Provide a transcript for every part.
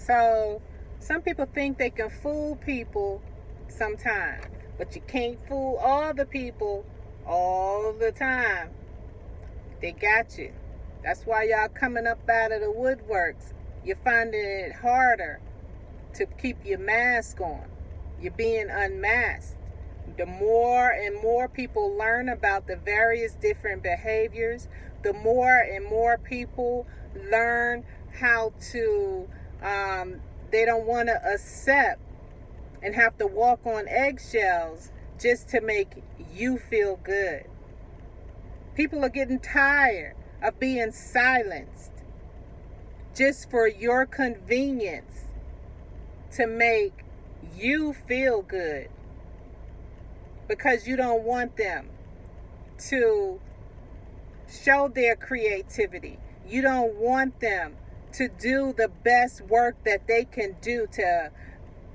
So some people think they can fool people sometimes, but you can't fool all the people all the time. They got you. That's why y'all coming up out of the woodworks. You're finding it harder to keep your mask on. You're being unmasked. The more and more people learn about the various different behaviors, the more and more people learn how to, they don't want to accept and have to walk on eggshells just to make you feel good. People are getting tired of being silenced just for your convenience to make you feel good, because you don't want them to show their creativity. You don't want them to do the best work that they can do to,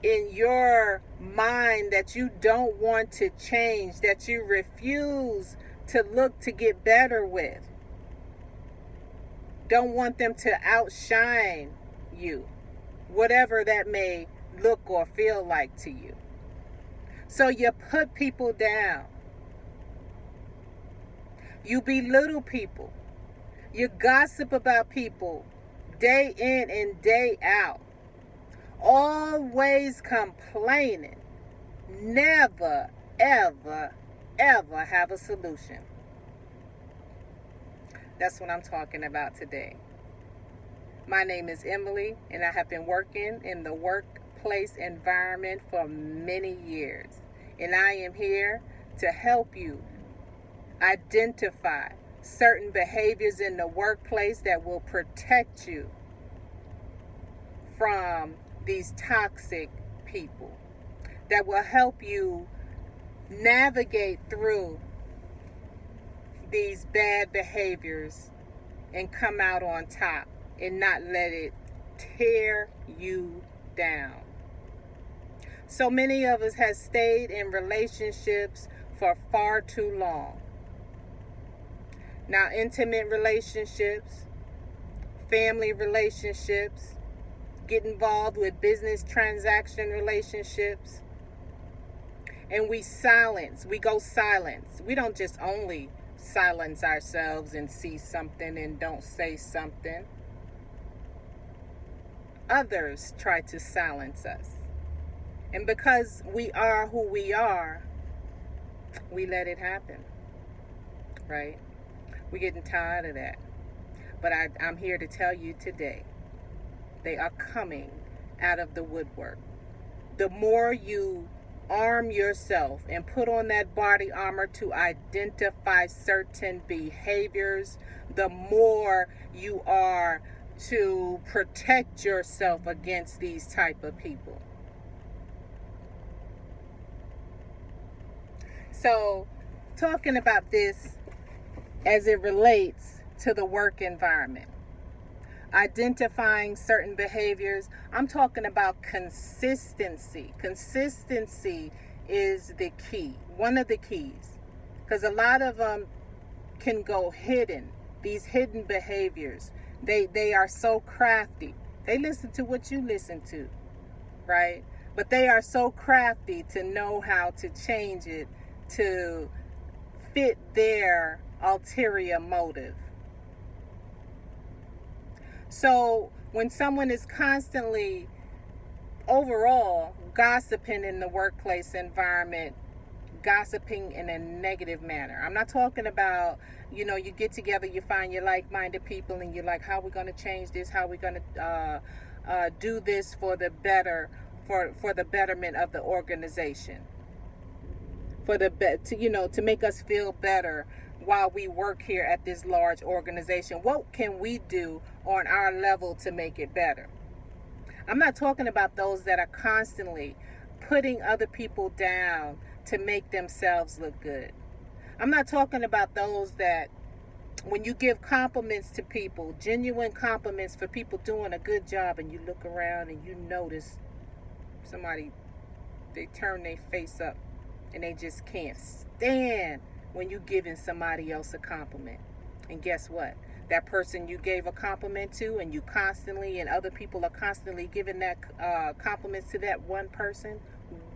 in your mind, that you don't want to change, that you refuse to look to get better with. Don't want them to outshine you, whatever that may look or feel like to you. So you put people down. You belittle people. You gossip about people day in and day out. Always complaining. Never, ever, ever have a solution. That's what I'm talking about today. My name is Emily, and I have been working in the workplace environment for many years. And I am here to help you identify certain behaviors in the workplace that will protect you from these toxic people, that will help you navigate through these bad behaviors and come out on top and not let it tear you down. So many of us have stayed in relationships for far too long. Now, intimate relationships, family relationships, get involved with business transaction relationships, and we go silence. We don't just only silence ourselves and see something and don't say something. Others try to silence us. And because we are who we are, we let it happen, right? We're getting tired of that. But I'm here to tell you today, they are coming out of the woodwork. The more you arm yourself and put on that body armor to identify certain behaviors, the more you are to protect yourself against these type of people. So, talking about this as it relates to the work environment, identifying certain behaviors, I'm talking about consistency. Consistency is the key, one of the keys, because a lot of them can go hidden. These hidden behaviors, they are so crafty. They listen to what you listen to, right? But they are so crafty to know how to change it to fit their ulterior motive. So when someone is constantly overall gossiping in the workplace environment, gossiping in a negative manner. I'm not talking about, you get together, you find your like-minded people and you're like, how are we going to change this? How are we going to do this for the better, for the betterment of the organization? To make us feel better while we work here at this large organization. What can we do on our level to make it better? I'm not talking about those that are constantly putting other people down to make themselves look good. I'm not talking about those that when you give compliments to people, genuine compliments for people doing a good job, and you look around and you notice somebody, they turn their face up and they just can't stand when you're giving somebody else a compliment. And guess what? that person you gave a compliment to, and you constantly, and other people are constantly giving that compliments to that one person,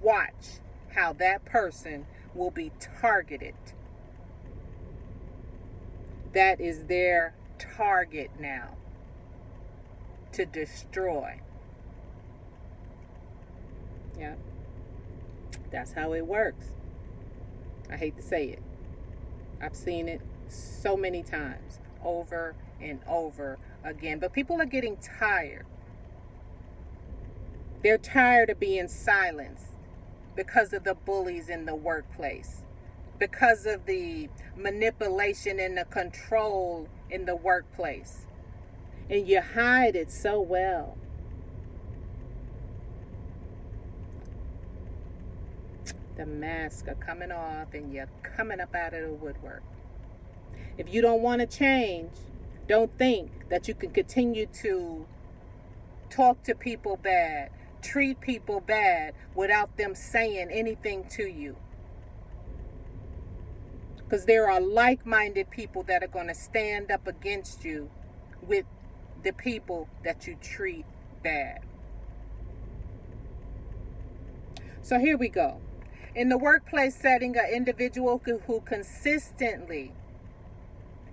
watch how that person will be targeted. That is their target now to destroy. Yeah, that's how it works. I hate to say it. I've seen it so many times, over and over again. But people are getting tired. They're tired of being silenced because of the bullies in the workplace, because of the manipulation and the control in the workplace. And you hide it so well. The masks are coming off and you're coming up out of the woodwork. If you don't want to change, don't think that you can continue to talk to people bad, treat people bad without them saying anything to you. Because there are like-minded people that are going to stand up against you with the people that you treat bad. So here we go. In the workplace setting, an individual who consistently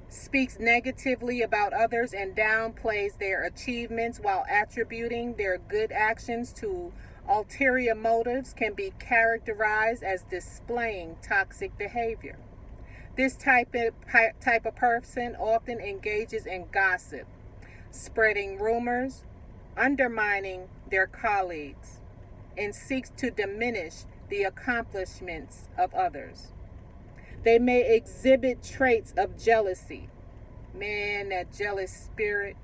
speaks negatively about others and downplays their achievements while attributing their good actions to ulterior motives can be characterized as displaying toxic behavior. This type of person often engages in gossip, spreading rumors, undermining their colleagues, and seeks to diminish the accomplishments of others. They may exhibit traits of jealousy. Man, that jealous spirit.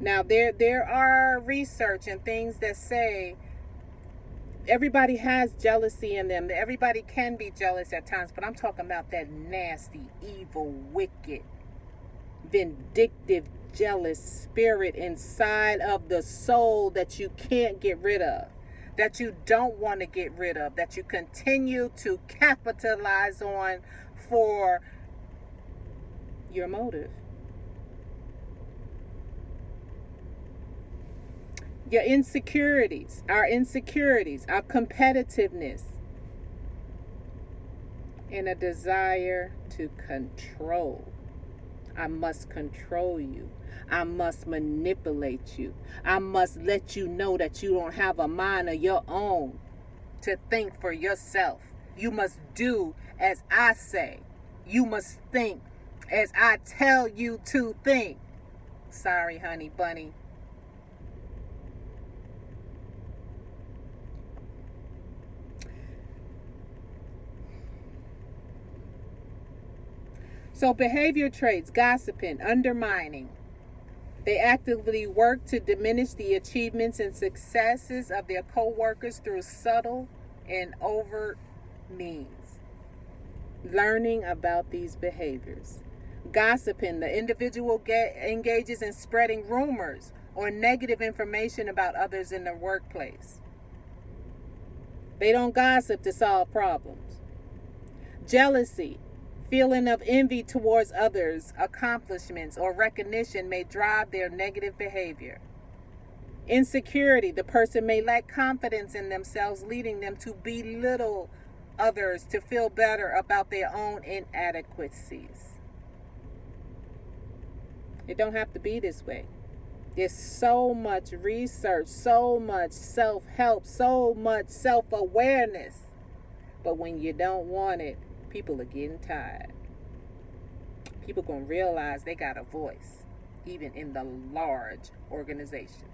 Now, there are research and things that say everybody has jealousy in them. Everybody can be jealous at times, but I'm talking about that nasty, evil, wicked, vindictive, jealous spirit inside of the soul that you can't get rid of, that you don't want to get rid of, that you continue to capitalize on for your motive. Your insecurities, our competitiveness, and a desire to control. I must control you. I must manipulate you. I must let you know that you don't have a mind of your own to think for yourself. You must do as I say. You must think as I tell you to think. Sorry, honey bunny. So behavior traits, gossiping, undermining. They actively work to diminish the achievements and successes of their co-workers through subtle and overt means. Learning about these behaviors. Gossiping, the individual engages in spreading rumors or negative information about others in the workplace. They don't gossip to solve problems. Jealousy. Feeling of envy towards others' accomplishments or recognition may drive their negative behavior. Insecurity. The person may lack confidence in themselves, leading them to belittle others to feel better about their own inadequacies. It don't have to be this way. There's so much research, so much self-help, so much self-awareness. But when you don't want it, people are getting tired. People gonna realize they got a voice, even in the large organizations.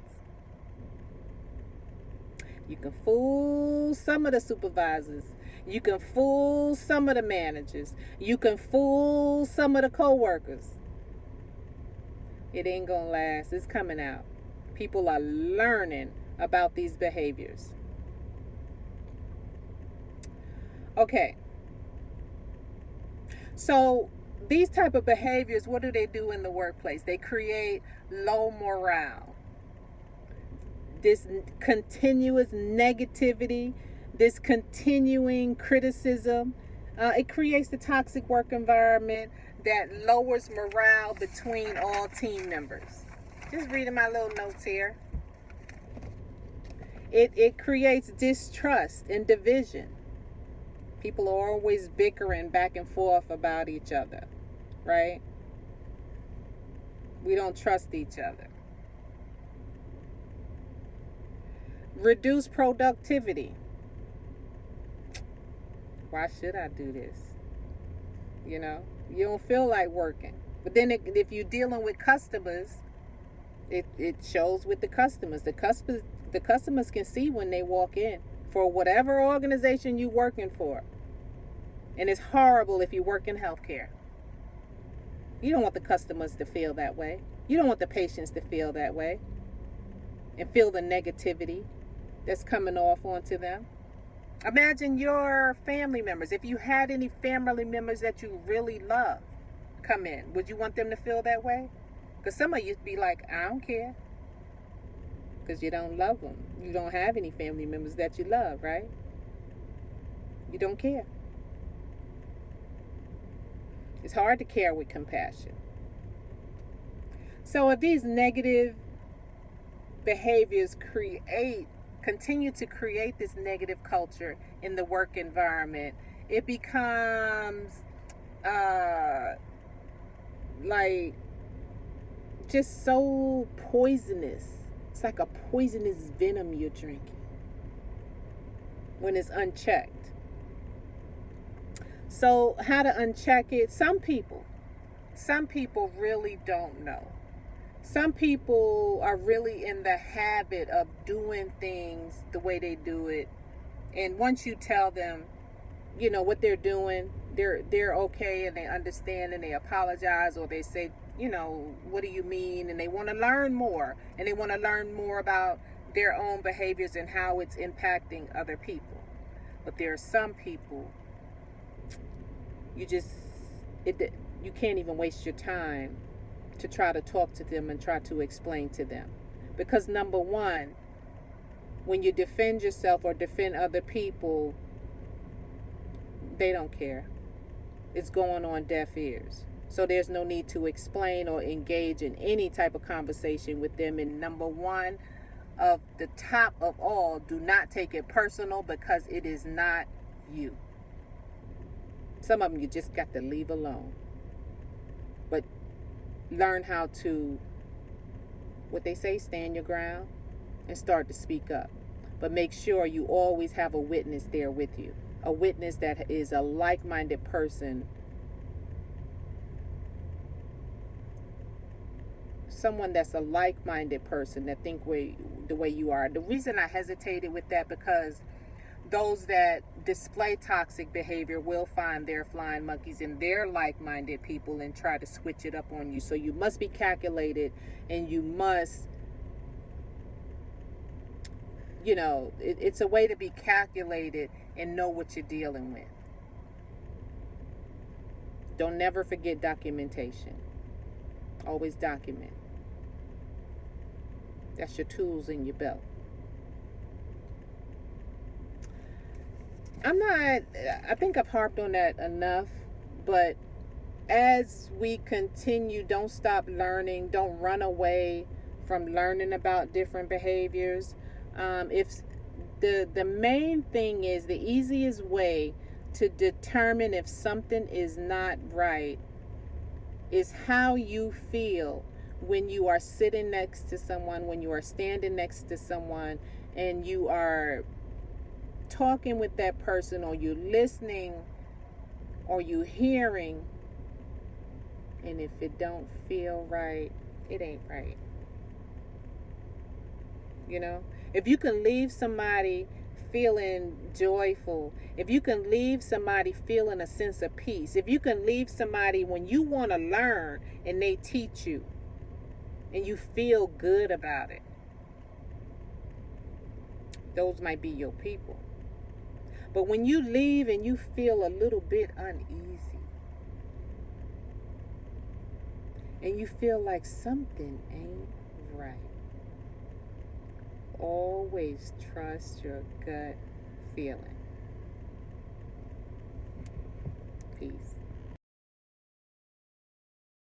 You can fool some of the supervisors. You can fool some of the managers. You can fool some of the co-workers. It ain't gonna last. It's coming out. People are learning about these behaviors. Okay. So these type of behaviors, what do they do in the workplace? They create low morale. This continuous negativity, this continuing criticism, it creates the toxic work environment that lowers morale between all team members. Just reading my little notes here. It creates distrust and division. People are always bickering back and forth about each other, right? We don't trust each other. Reduce productivity. Why should I do this? You know, you don't feel like working. But then if you're dealing with customers, it shows with the customers. The customers can see when they walk in for whatever organization you're working for. And it's horrible if you work in healthcare. You don't want the customers to feel that way. You don't want the patients to feel that way and feel the negativity that's coming off onto them. Imagine your family members. If you had any family members that you really love come in, would you want them to feel that way? Because some of you be like, I don't care. Because you don't love them. You don't have any family members that you love, right? You don't care. It's hard to care with compassion. So if these negative behaviors continue to create this negative culture in the work environment, it becomes like just so poisonous. It's like a poisonous venom you're drinking when it's unchecked. So how to uncheck it? Some people really don't know. Some people are really in the habit of doing things the way they do it. And once you tell them, you know, what they're doing, they're okay and they understand and they apologize, or they say, you know, what do you mean? And they want to learn more. And they want to learn more about their own behaviors and how it's impacting other people. But there are some people, you can't even waste your time to try to talk to them and try to explain to them. Because number one, when you defend yourself or defend other people, they don't care. It's going on deaf ears. So there's no need to explain or engage in any type of conversation with them. And number one, of the top of all, do not take it personal, because it is not you. Some of them you just got to leave alone. But learn how to, what they say, stand your ground and start to speak up. But make sure you always have a witness there with you. A witness that is a like-minded person. Someone that's a like-minded person that think the way you are. The reason I hesitated with that, because those that display toxic behavior will find their flying monkeys in their like-minded people and try to switch it up on you. So you must be calculated, and you must, you know, it's a way to be calculated and know what you're dealing with. Don't never forget documentation. Always document. That's your tools in your belt. I think I've harped on that enough, but as we continue, don't stop learning. Don't run away from learning about different behaviors. If the main thing is, the easiest way to determine if something is not right is how you feel when you are sitting next to someone, when you are standing next to someone, and you are talking with that person, or you listening, or you hearing, and if it don't feel right, it ain't right. You know, if you can leave somebody feeling joyful, if you can leave somebody feeling a sense of peace, if you can leave somebody when you want to learn and they teach you and you feel good about it, those might be your people. But when you leave and you feel a little bit uneasy, and you feel like something ain't right, always trust your gut feeling.